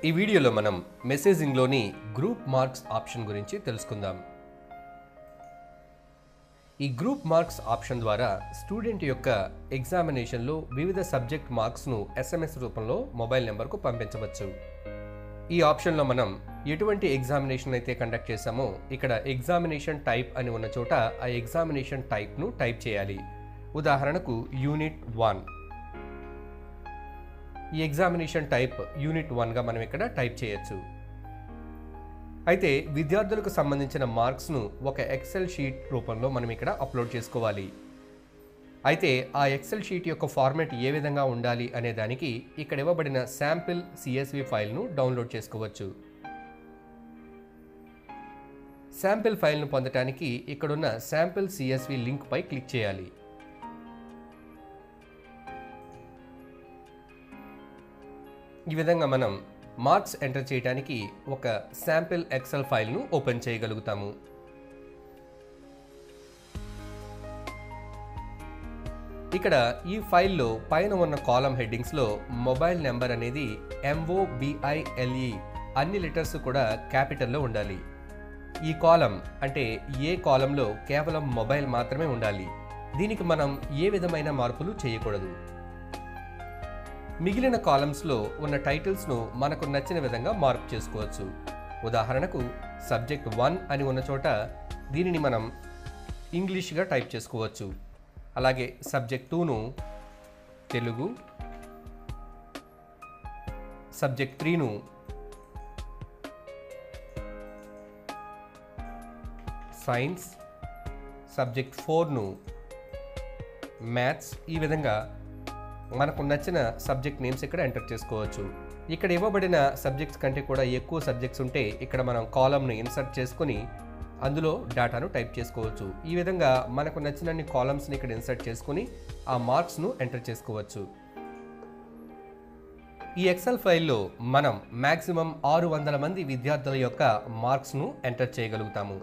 ఈ వీడియోలో మనం మెసేజింగ్లోని గ్రూప్ మార్క్స్ ఆప్షన్ గురించి తెలుసుకుందాం. ఈ గ్రూప్ మార్క్స్ ఆప్షన్ ద్వారా స్టూడెంట్ యొక్క ఎగ్జామినేషన్లో వివిధ సబ్జెక్ట్ మార్క్స్ను SMS రూపంలో మొబైల్ నెంబర్కు పంపించవచ్చు. ఈ ఆప్షన్లో మనం ఎటువంటి ఎగ్జామినేషన్ అయితే కండక్ట్ చేశామో ఇక్కడ ఎగ్జామినేషన్ టైప్ అని ఉన్న చోట ఆ ఎగ్జామినేషన్ టైప్ను టైప్ చేయాలి. ఉదాహరణకు యూనిట్ 1. ఈ ఎగ్జామినేషన్ టైప్ యూనిట్ 1గా మనం ఇక్కడ టైప్ చేయొచ్చు. అయితే విద్యార్థులకు సంబంధించిన మార్క్స్ను ఒక ఎక్సెల్ షీట్ రూపంలో మనం ఇక్కడ అప్లోడ్ చేసుకోవాలి. అయితే ఆ ఎక్సెల్ షీట్ యొక్క ఫార్మాట్ ఏ విధంగా ఉండాలి అనే దానికి ఇక్కడ ఇవ్వబడిన శాంపిల్ CSV ఫైల్ను డౌన్లోడ్ చేసుకోవచ్చు. శాంపిల్ ఫైల్ను పొందడానికి ఇక్కడున్న శాంపిల్ CSV లింక్ పై క్లిక్ చేయాలి. ఈ విధంగా మనం మార్క్స్ ఎంటర్ చేయడానికి ఒక శాంపిల్ ఎక్సెల్ ఫైల్ను ఓపెన్ చేయగలుగుతాము. ఇక్కడ ఈ ఫైల్లో పైన ఉన్న కాలం హెడ్డింగ్స్లో మొబైల్ నెంబర్ అనేది MOBILE అన్ని లెటర్స్ కూడా క్యాపిటల్లో ఉండాలి. ఈ కాలం అంటే ఏ కాలంలో కేవలం మొబైల్ మాత్రమే ఉండాలి. దీనికి మనం ఏ విధమైన మార్పులు చేయకూడదు. మిగిలిన కాలమ్స్లో ఉన్న టైటిల్స్ను మనకు నచ్చిన విధంగా మార్పు చేసుకోవచ్చు. ఉదాహరణకు సబ్జెక్ట్ 1 అని ఉన్న చోట దీనిని మనం ఇంగ్లీష్గా టైప్ చేసుకోవచ్చు. అలాగే సబ్జెక్ట్ 2ను తెలుగు, సబ్జెక్ట్ 3ను సైన్స్, సబ్జెక్ట్ 4ను మ్యాథ్స్, ఈ విధంగా మనకు నచ్చిన సబ్జెక్ట్ నేమ్స్ ఇక్కడ ఎంటర్ చేసుకోవచ్చు. ఇక్కడ ఇవ్వబడిన సబ్జెక్ట్స్ కంటే కూడా ఎక్కువ సబ్జెక్ట్స్ ఉంటే ఇక్కడ మనం కాలమ్ని ఇన్సర్ట్ చేసుకుని అందులో డేటాను టైప్ చేసుకోవచ్చు. ఈ విధంగా మనకు నచ్చినన్ని కాలమ్స్ని ఇక్కడ ఇన్సర్ట్ చేసుకుని ఆ మార్క్స్ను ఎంటర్ చేసుకోవచ్చు. ఈ ఎక్సెల్ ఫైల్లో మనం మ్యాక్సిమం 600 మంది విద్యార్థుల యొక్క మార్క్స్ను ఎంటర్ చేయగలుగుతాము.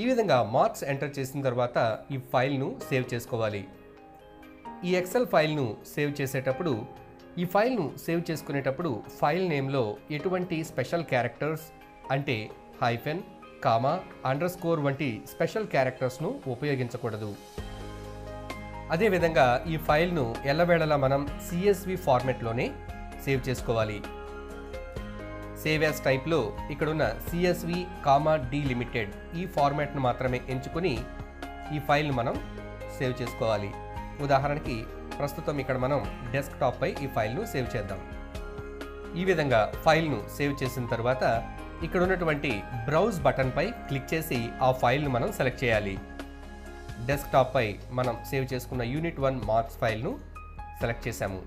ఈ విధంగా మార్క్స్ ఎంటర్ చేసిన తర్వాత ఈ ఫైల్ను సేవ్ చేసుకోవాలి. ఈ ఎక్సెల్ ఫైల్ను సేవ్ చేసేటప్పుడు ఈ ఫైల్ను సేవ్ చేసుకునేటప్పుడు ఫైల్ నేమ్లో ఎటువంటి స్పెషల్ క్యారెక్టర్స్ అంటే హైఫెన్, కామా, అండర్స్కోర్ వంటి స్పెషల్ క్యారెక్టర్స్ను ఉపయోగించకూడదు. అదేవిధంగా ఈ ఫైల్ను ఎల్లవేళలా మనం CSV ఫార్మాట్లోనే సేవ్ చేసుకోవాలి. సేవ్ యాజ్ టైప్లో ఇక్కడున్న CSV, DLimited ఈ ఫార్మాట్ను మాత్రమే ఎంచుకొని ఈ ఫైల్ను మనం సేవ్ చేసుకోవాలి. ఉదాహరణకి ప్రస్తుతం ఇక్కడ మనం డెస్క్టాప్ పై ఈ ఫైల్ను సేవ్ చేద్దాం. ఈ విధంగా ఫైల్ను సేవ్ చేసిన తర్వాత ఇక్కడ ఉన్నటువంటి బ్రౌజ్ బటన్ పై క్లిక్ చేసి ఆ ఫైల్ను మనం సెలెక్ట్ చేయాలి. డెస్క్టాప్ పై మనం సేవ్ చేసుకున్న యూనిట్ 1 మార్క్స్ ఫైల్ను సెలెక్ట్ చేశాము.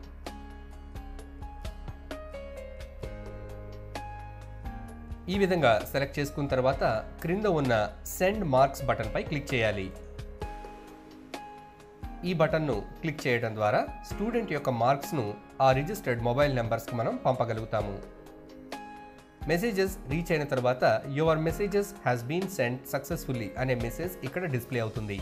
ఈ విధంగా సెలెక్ట్ చేసుకున్న తర్వాత క్రింద ఉన్న సెండ్ మార్క్స్ బటన్ పై క్లిక్ చేయాలి. ఈ బటన్ను క్లిక్ చేయడం ద్వారా స్టూడెంట్ యొక్క మార్క్స్ను ఆ రిజిస్టర్డ్ మొబైల్ నెంబర్స్కి మనం పంపగలుగుతాము. మెసేజెస్ రీచ్ అయిన తర్వాత your messages has been send successfully అనే మెసేజ్ ఇక్కడ డిస్ప్లే అవుతుంది.